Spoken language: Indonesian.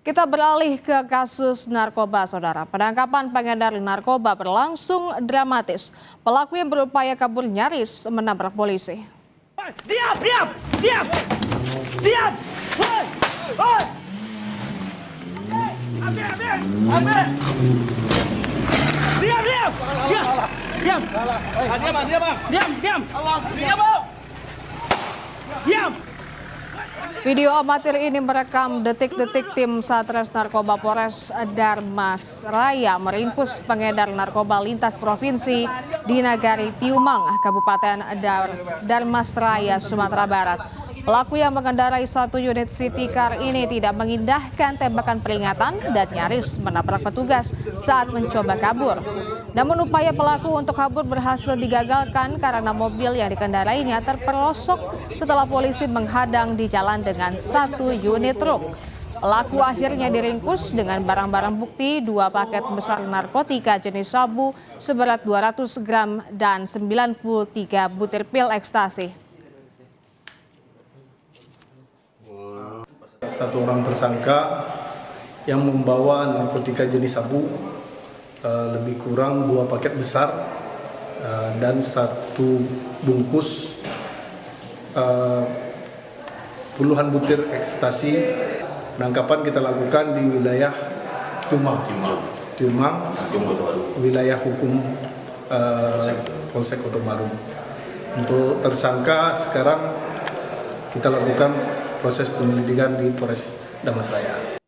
Kita beralih ke kasus narkoba, saudara. Penangkapan pengedar narkoba berlangsung dramatis. Pelaku yang berupaya kabur nyaris menabrak polisi. Diam, diam, diam, diam, woi, woi, ambil, ambil, diam, diam, diam, diam, diam, diam, diam. Video amatir ini merekam detik-detik tim Satres Narkoba Polres Darmas Raya meringkus pengedar narkoba lintas provinsi di Nagari Tiumang, Kabupaten Darmas Raya, Sumatera Barat. Pelaku yang mengendarai satu unit city car ini tidak mengindahkan tembakan peringatan dan nyaris menabrak petugas saat mencoba kabur. Namun upaya pelaku untuk kabur berhasil digagalkan karena mobil yang dikendarainya terperosok setelah polisi menghadang di jalan dengan satu unit truk. Pelaku akhirnya diringkus dengan barang-barang bukti 2 paket besar narkotika jenis sabu seberat 200 gram dan 93 butir pil ekstasi. Satu orang tersangka yang membawa narkotika jenis sabu lebih kurang 2 paket besar dan 1 bungkus puluhan butir ekstasi. Penangkapan kita lakukan di wilayah Tiumang, wilayah hukum Polsek Kota Baru. Untuk tersangka sekarang kita lakukan proses penyelidikan di Polres Darmas Raya.